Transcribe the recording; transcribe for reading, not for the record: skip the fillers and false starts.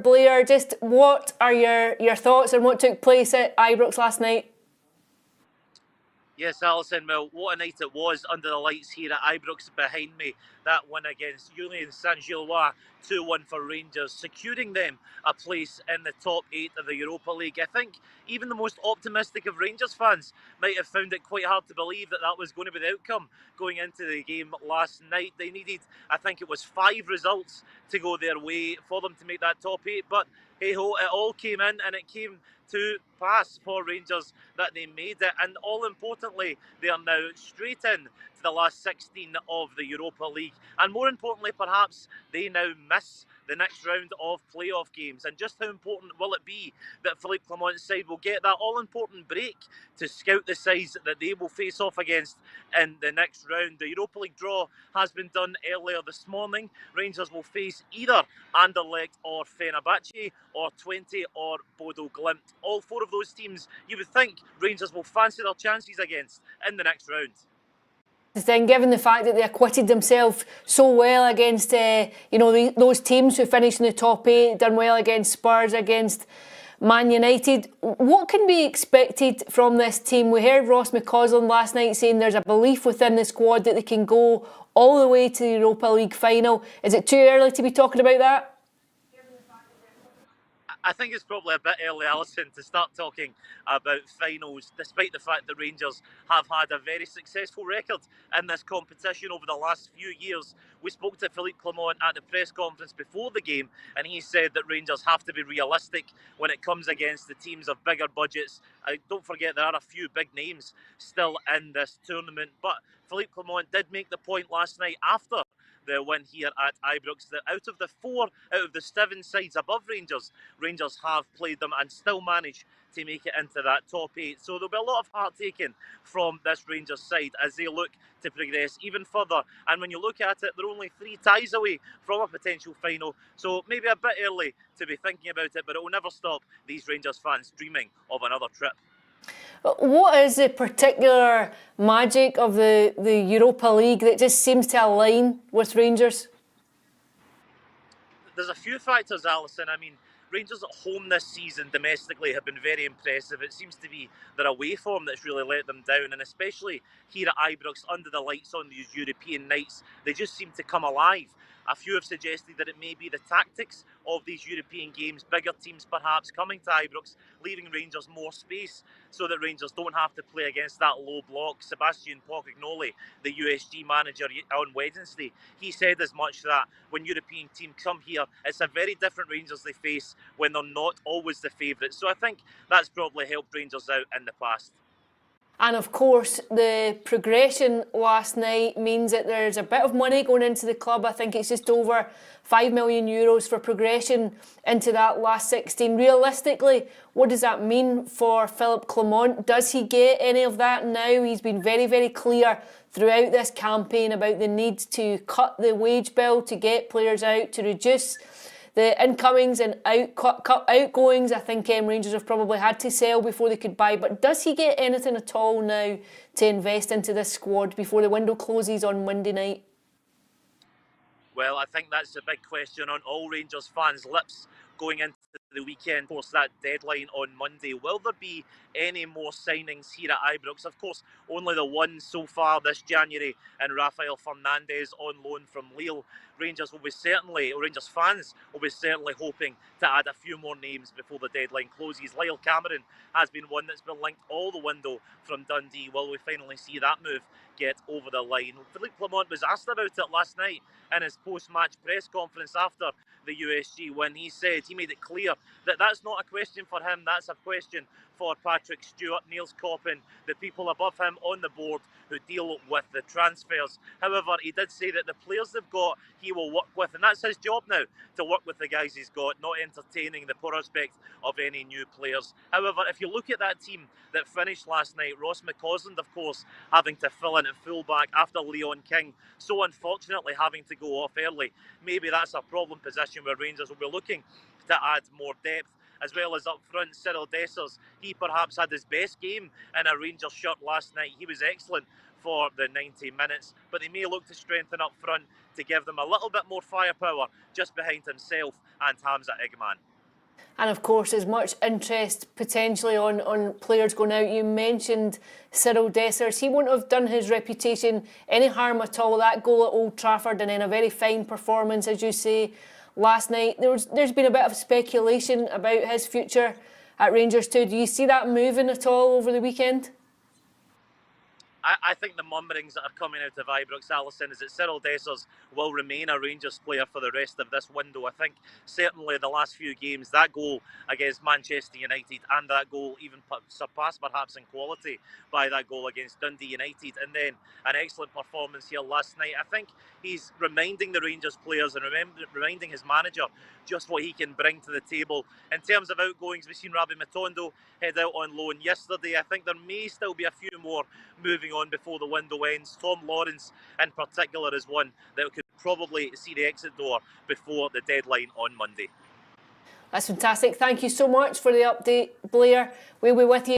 Blair, just what are your thoughts on what took place at Ibrox last night? Yes, Alison, well, what a night it was under the lights here at Ibrox behind me. That win against Union Saint-Gilloise, 2-1 for Rangers, securing them a place in the top 8 of the Europa League. I think even the most optimistic of Rangers fans might have found it quite hard to believe that that was going to be the outcome going into the game last night. They needed, I think it was 5 results to go their way for them to make that top 8, but hey-ho, it all came in, and it came to pass for Rangers that they made it, and all importantly, they are now straight in to the last 16 of the Europa League, and more importantly perhaps, they now miss the next round of playoff games. And just how important will it be that Philippe Clement's side will get that all-important break to scout the sides that they will face off against in the next round? The Europa League draw has been done earlier this morning. Rangers will face either Anderlecht or Fenerbahce, or Twente or Bodø Glimt. All 4 of those teams you would think Rangers will fancy their chances against in the next round. Then, given the fact that they acquitted themselves so well against those teams who finished in the top 8, done well against Spurs, against Man United, what can be expected from this team? We heard Ross McCausland last night saying there's a belief within the squad that they can go all the way to the Europa League final. Is it too early to be talking about that? I think it's probably a bit early, Alison, to start talking about finals, despite the fact that Rangers have had a very successful record in this competition over the last few years. We spoke to Philippe Clement at the press conference before the game, and he said that Rangers have to be realistic when it comes against the teams of bigger budgets. Don't forget there are a few big names still in this tournament, but Philippe Clement did make the point last night after the win here at Ibrox that out of the 7 sides above Rangers, Rangers have played them and still managed to make it into that top 8. So there'll be a lot of heart taken from this Rangers side as they look to progress even further. And when you look at it, they're only 3 ties away from a potential final. So maybe a bit early to be thinking about it, but it will never stop these Rangers fans dreaming of another trip. What is the particular magic of the Europa League that just seems to align with Rangers? There's a few factors, Alison. I mean, Rangers at home this season domestically have been very impressive. It seems to be their away form that's really let them down, and especially here at Ibrox under the lights on these European nights, they just seem to come alive. A few have suggested that it may be the tactics of these European games, bigger teams perhaps coming to Ibrox, leaving Rangers more space so that Rangers don't have to play against that low block. Sebastian Pocagnoli, the USG manager on Wednesday, he said as much that when European teams come here, it's a very different Rangers they face when they're not always the favourites. So I think that's probably helped Rangers out in the past. And of course, the progression last night means that there's a bit of money going into the club. I think it's just over €5 million for progression into that last 16. Realistically, what does that mean for Philippe Clement? Does he get any of that now? He's been very, very clear throughout this campaign about the need to cut the wage bill, to get players out, to reduce the incomings and outgoings. I think Rangers have probably had to sell before they could buy. But does he get anything at all now to invest into this squad before the window closes on Monday night? Well, I think that's a big question on all Rangers fans' lips going into the weekend. Of course, that deadline on Monday. Will there be any more signings here at Ibrox? Of course, only the one so far this January, and Rafael Fernandes on loan from Lille. Rangers fans will be certainly hoping to add a few more names before the deadline closes. Lyle Cameron has been one that's been linked all the window from Dundee. Will we finally see that move get over the line? Philippe Clement was asked about it last night in his post-match press conference after the USG when he said, he made it clear that that's not a question for him, that's a question for Patrick Stewart, Niels Coppin, the people above him on the board who deal with the transfers. However, he did say that the players they've got, he will work with, and that's his job now, to work with the guys he's got, not entertaining the prospect of any new players. However, if you look at that team that finished last night, Ross McCausland, of course, having to fill in at fullback after Leon King, so unfortunately having to go off early. Maybe that's a problem position where Rangers will be looking to add more depth. As well as up front, Cyril Dessers, he perhaps had his best game in a Rangers shirt last night. He was excellent for the 90 minutes, but they may look to strengthen up front to give them a little bit more firepower just behind himself and Hamza Igman. And of course, there's much interest potentially on players going out. You mentioned Cyril Dessers. He wouldn't have done his reputation any harm at all. That goal at Old Trafford and then a very fine performance, as you say, last night. There's been a bit of speculation about his future at Rangers too. Do you see that moving at all over the weekend? I think the mumblings that are coming out of Ibrox, Alison, is that Cyril Dessers will remain a Rangers player for the rest of this window. I think certainly the last few games, that goal against Manchester United and that goal even surpassed perhaps in quality by that goal against Dundee United, and then an excellent performance here last night. I think he's reminding the Rangers players and reminding his manager just what he can bring to the table. In terms of outgoings, we've seen Rabbi Matondo head out on loan yesterday. I think there may still be a few more moving on before the window ends. Tom Lawrence in particular is one that could probably see the exit door before the deadline on Monday. That's fantastic. Thank you so much for the update, Blair. We'll be with you